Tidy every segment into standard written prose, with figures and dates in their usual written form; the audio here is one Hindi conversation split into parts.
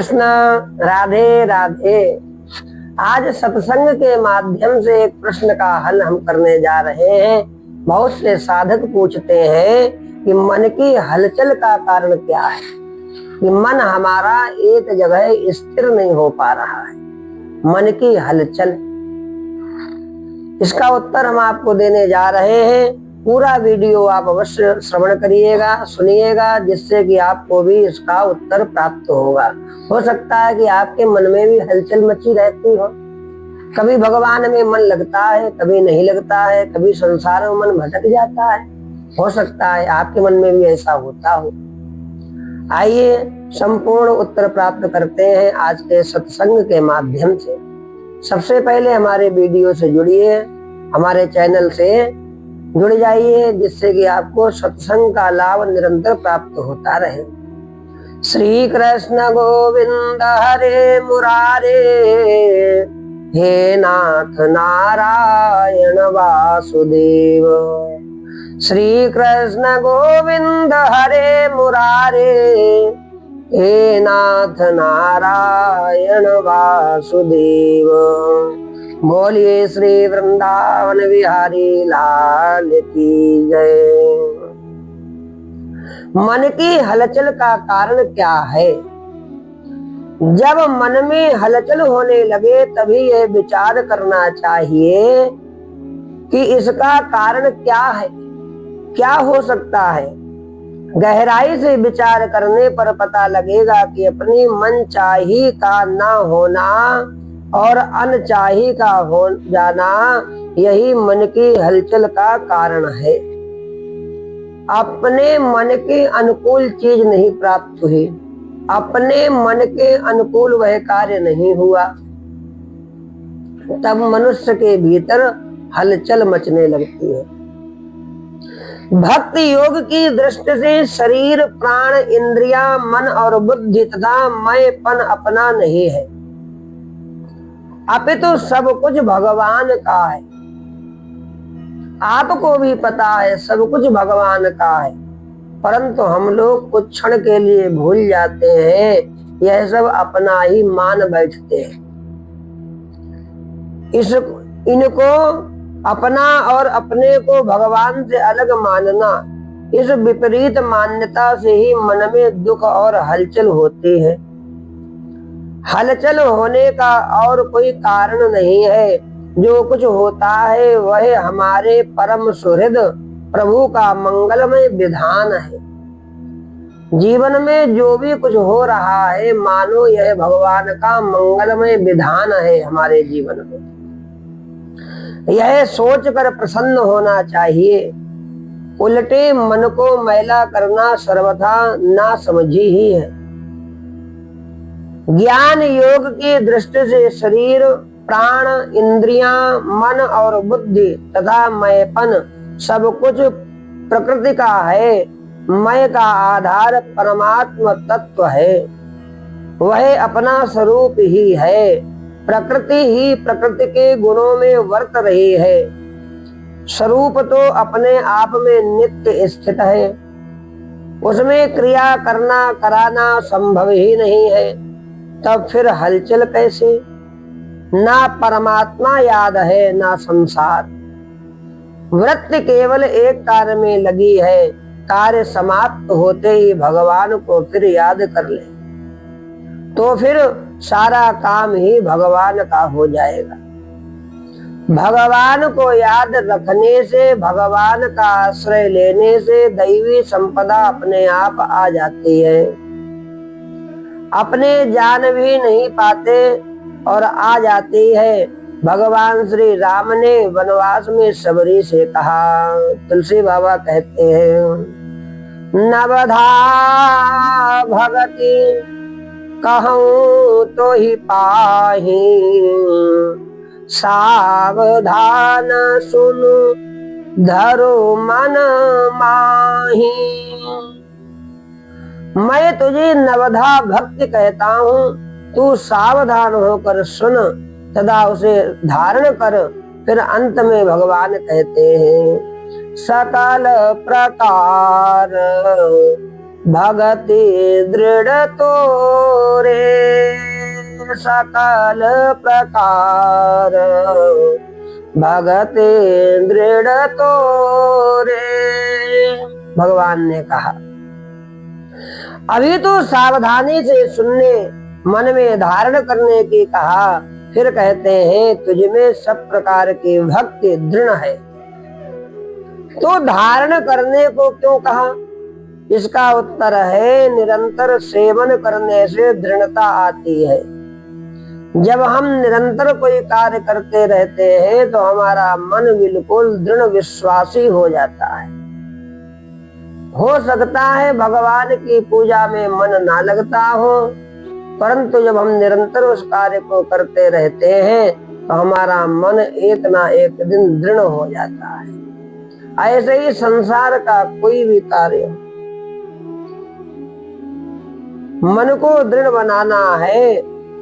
कृष्ण। राधे राधे। आज सत्संग के माध्यम से एक प्रश्न का हल हम करने जा रहे हैं। बहुत से साधक पूछते हैं कि मन की हलचल का कारण क्या है, कि मन हमारा एक जगह स्थिर नहीं हो पा रहा है। मन की हलचल, इसका उत्तर हम आपको देने जा रहे हैं। पूरा वीडियो आप अवश्य श्रवण करिएगा, सुनिएगा, जिससे कि आपको भी इसका उत्तर प्राप्त होगा। हो सकता है कि आपके मन में भी हलचल मची रहती हो। कभी भगवान में मन लगता है, कभी नहीं लगता है, कभी संसार में मन भटक जाता है। हो सकता है आपके मन में भी ऐसा होता हो। आइए संपूर्ण उत्तर प्राप्त करते हैं आज के सत्संग के माध्यम से। सबसे पहले हमारे वीडियो से जुड़िए, हमारे चैनल से जुड़ जाइए, जिससे कि आपको सत्संग का लाभ निरंतर प्राप्त होता रहे। श्री कृष्ण गोविंद हरे मुरारे, हे नाथ नारायण वासुदेव। श्री कृष्ण गोविंद हरे मुरारे, हे नाथ नारायण वासुदेव। बोलिए श्री वृंदावन बिहारी लाल की जय। मन की हलचल का कारण क्या है? जब मन में हलचल होने लगे तभी यह विचार करना चाहिए कि इसका कारण क्या है, क्या हो सकता है। गहराई से विचार करने पर पता लगेगा कि अपनी मनचाही का ना होना और अनचाही का हो जाना, यही मन की हलचल का कारण है। अपने मन के अनुकूल चीज नहीं प्राप्त हुई, अपने मन के अनुकूल वह कार्य नहीं हुआ, तब मनुष्य के भीतर हलचल मचने लगती है। भक्ति योग की दृष्टि से शरीर, प्राण, इंद्रियां, मन और बुद्धि तथा मैंपन अपना नहीं है, अपितु सब कुछ भगवान का है। आपको भी पता है सब कुछ भगवान का है, परंतु हम लोग कुछ क्षण के लिए भूल जाते हैं, यह सब अपना ही मान बैठते हैं। इनको अपना और अपने को भगवान से अलग मानना, इस विपरीत मान्यता से ही मन में दुख और हलचल होती है। हलचल होने का और कोई कारण नहीं है। जो कुछ होता है वह हमारे परम सुहृद प्रभु का मंगलमय विधान है। जीवन में जो भी कुछ हो रहा है, मानो यह भगवान का मंगलमय विधान है हमारे जीवन में। यह सोचकर प्रसन्न होना चाहिए। उल्टे मन को मैला करना सर्वथा ना समझी ही है। ज्ञान योग की दृष्टि से शरीर, प्राण, इंद्रियां, मन और बुद्धि तथा मैंपन सब कुछ प्रकृति का है। मैं का आधार परमात्मा तत्व है, वह अपना स्वरूप ही है। प्रकृति ही प्रकृति के गुणों में वर्त रही है। स्वरूप तो अपने आप में नित्य स्थित है, उसमें क्रिया करना कराना संभव ही नहीं है, तब फिर हलचल कैसे? ना परमात्मा याद है ना संसार। वृत्ति केवल एक कार्य में लगी है, कार्य समाप्त होते ही भगवान को फिर याद कर ले, तो फिर सारा काम ही भगवान का हो जाएगा। भगवान को याद रखने से, भगवान का आश्रय लेने से दैवी संपदा अपने आप आ जाती है। अपने जान भी नहीं पाते और आ जाती है। भगवान श्री राम ने वनवास में सबरी से कहा, तुलसी बाबा कहते हैं, नवधा भगति कहूं तो ही पाही, सावधान सुनु धरो मन माही। मैं तुझे नवधा भक्ति कहता हूँ, तू सावधान होकर सुन तथा उसे धारण कर। फिर अंत में भगवान कहते हैं, सकल प्रकार भगति दृढ़ तोरे सकल प्रकार, भगति दृढ़ तोरे। भगवान ने कहा अभी तो सावधानी से सुनने, मन में धारण करने की कहा, फिर कहते हैं तुझमें सब प्रकार की भक्ति दृढ़ है, तो धारण करने को क्यों कहा? इसका उत्तर है निरंतर सेवन करने से दृढ़ता आती है। जब हम निरंतर कोई कार्य करते रहते हैं तो हमारा मन बिल्कुल दृढ़ विश्वासी हो जाता है। हो सकता है भगवान की पूजा में मन ना लगता हो, परंतु जब हम निरंतर उस कार्य को करते रहते हैं तो हमारा मन एक ना एक दिन दृढ़ हो जाता है। ऐसे ही संसार का कोई भी कार्य, मन को दृढ़ बनाना है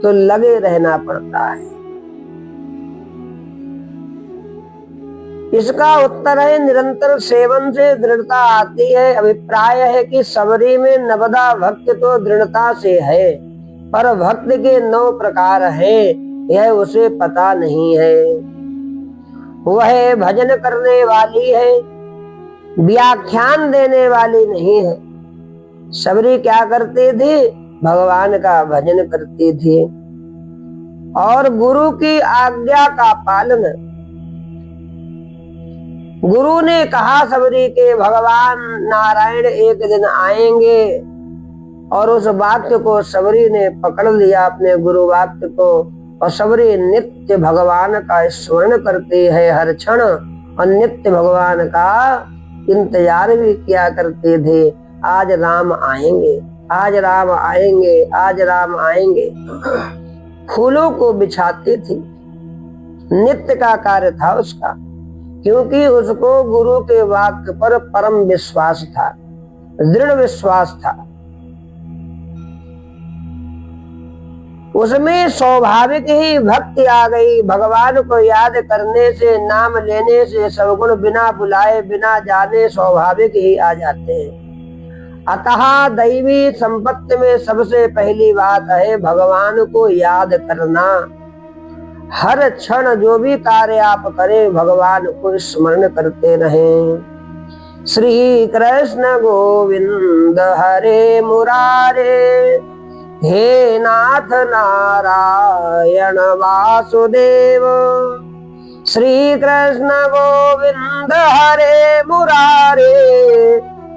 तो लगे रहना पड़ता है। इसका उत्तर है निरंतर सेवन से दृढ़ता आती है। अभिप्राय है कि सबरी में नवदा भक्त तो दृढ़ता से है, पर भक्त के 9 प्रकार है, यह उसे पता नहीं है। वह भजन करने वाली है, व्याख्यान देने वाली नहीं है। सबरी क्या करती थी? भगवान का भजन करती थी और गुरु की आज्ञा का पालन। गुरु ने कहा सबरी के भगवान नारायण एक दिन आएंगे, और उस वाक्य को सबरी ने पकड़ लिया, अपने गुरु वाक्य को, और सबरी नित्य भगवान का स्मरण करती है हर क्षण, और नित्य भगवान का इंतजार भी किया करते थे। आज राम आएंगे, आज राम आएंगे, आज राम आएंगे। फूलों को बिछाती थी, नित्य का कार्य था उसका, क्योंकि उसको गुरु के वाक्य पर परम विश्वास था, दृढ़ विश्वास था। उसमें स्वाभाविक ही भक्ति आ गई। भगवान को याद करने से, नाम लेने से सवगुण बिना बुलाए, बिना जाने स्वाभाविक ही आ जाते हैं। अतः दैवी संपत्ति में सबसे पहली बात है भगवान को याद करना। हर क्षण जो भी कार्य आप करें भगवान को स्मरण करते रहें। श्री कृष्ण गोविंद हरे मुरारे, हे नाथ नारायण वासुदेव। श्री कृष्ण गोविंद हरे मुरारे,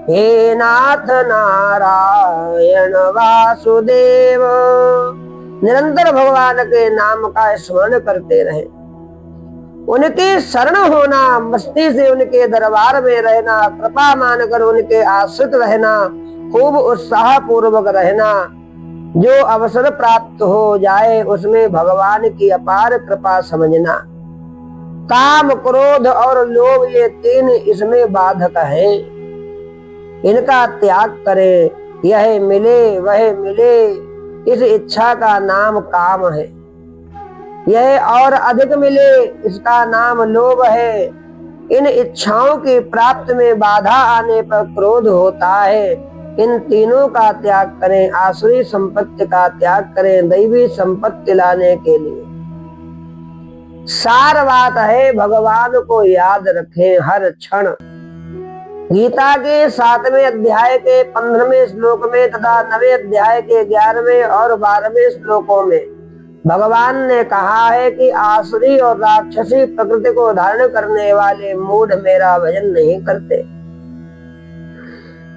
हे नाथ नारायण वासुदेव। निरंतर भगवान के नाम का स्मरण करते रहे, उनके शरण होना, मस्ती से उनके दरबार में रहना, कृपा मानकर उनके आश्रित रहना, खूब उत्साह पूर्वक रहना। जो अवसर प्राप्त हो जाए उसमें भगवान की अपार कृपा समझना। काम, क्रोध और लोभ ये 3 इसमें बाधक है, इनका त्याग करे। यह मिले वह मिले, इस इच्छा का नाम काम है। यह और अधिक मिले, इसका नाम लोभ है। इन इच्छाओं की प्राप्ति में बाधा आने पर क्रोध होता है। इन तीनों का त्याग करें, आसुरी संपत्ति का त्याग करें दैवी संपत्ति लाने के लिए। सार बात है भगवान को याद रखें हर क्षण। गीता के 7वें अध्याय के 15वें श्लोक में तथा 9वें अध्याय के 11वें और 12वें श्लोकों में भगवान ने कहा है कि आसुरी और राक्षसी प्रकृति को धारण करने वाले मूढ़ मेरा भजन नहीं करते,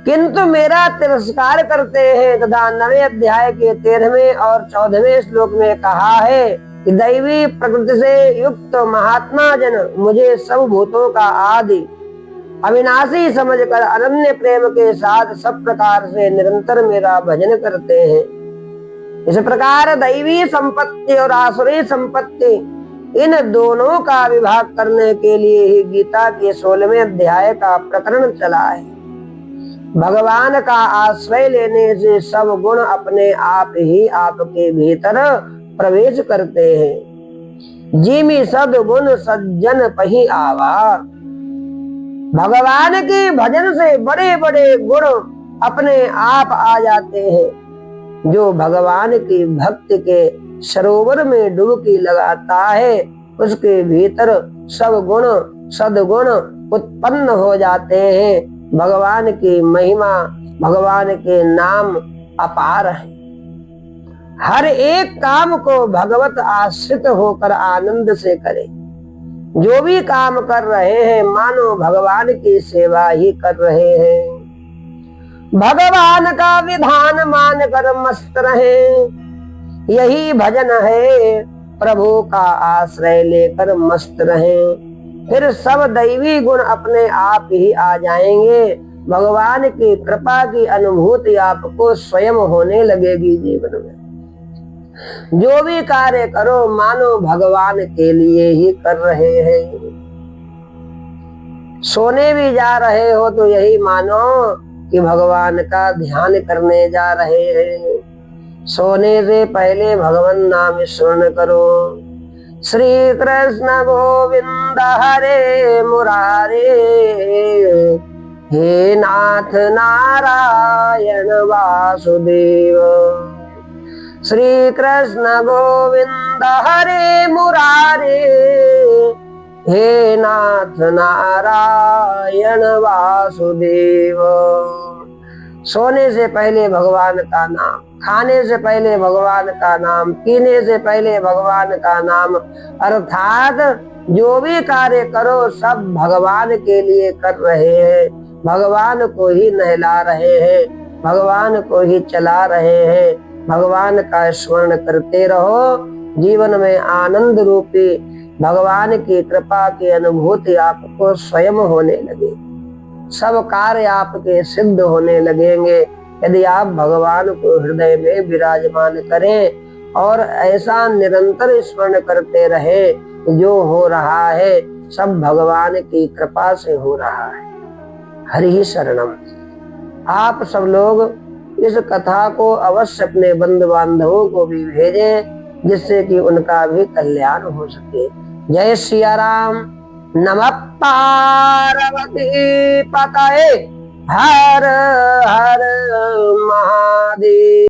किंतु मेरा तिरस्कार करते हैं। तथा 9वें अध्याय के 13वें और 14वें श्लोक में कहा है कि दैवी प्रकृति से युक्त महात्मा जन मुझे सब भूतों का आदि अविनाशी समझकर अनन्य प्रेम के साथ सब प्रकार से निरंतर मेरा भजन करते हैं। इस प्रकार दैवी संपत्ति और आसुरी संपत्ति इन दोनों का विभाग करने के लिए ही गीता के 16वें अध्याय का प्रकरण चला है। भगवान का आश्रय लेने से सब गुण अपने आप ही आपके भीतर प्रवेश करते हैं। जिमि सद्गुण सज्जन पही आवा। भगवान के भजन से बड़े बड़े गुण अपने आप आ जाते हैं। जो भगवान की भक्ति के सरोवर में डुबकी लगाता है उसके भीतर सब गुण सद्गुण उत्पन्न हो जाते हैं। भगवान की महिमा, भगवान के नाम अपार है। हर एक काम को भगवत आश्रित होकर आनंद से करें। जो भी काम कर रहे हैं मानो भगवान की सेवा ही कर रहे हैं। भगवान का विधान मानकर मस्त रहे, यही भजन है। प्रभु का आश्रय लेकर मस्त रहें, फिर सब दैवी गुण अपने आप ही आ जाएंगे। भगवान की कृपा की अनुभूति आपको स्वयं होने लगेगी जीवन में। जो भी कार्य करो मानो भगवान के लिए ही कर रहे हैं। सोने भी जा रहे हो तो यही मानो कि भगवान का ध्यान करने जा रहे हैं। सोने से पहले भगवान नाम स्मरण करो। श्री कृष्ण गोविंद हरे मुरारे, हे नाथ नारायण वासुदेव। श्री कृष्ण गोविंद हरे मुरारे, हे नाथ नारायण वासुदेव। सोने से पहले भगवान का नाम, खाने से पहले भगवान का नाम, पीने से पहले भगवान का नाम, अर्थात जो भी कार्य करो सब भगवान के लिए कर रहे हैं। भगवान को ही नहला रहे हैं, भगवान को ही चला रहे हैं। भगवान का स्मरण करते रहो। जीवन में आनंद रूपी भगवान की कृपा की अनुभूति आपको स्वयं होने लगे। सब कार्य आपके सिद्ध होने लगेंगे यदि आप भगवान को हृदय में विराजमान करें और ऐसा निरंतर स्मरण करते रहे। जो हो रहा है सब भगवान की कृपा से हो रहा है। हरि शरणम। आप सब लोग इस कथा को अवश्य अपने बंधु बांधवों को भी भेजें जिससे कि उनका भी कल्याण हो सके। जय सिया राम। नमः पार्वती पतये हर हर महादेव।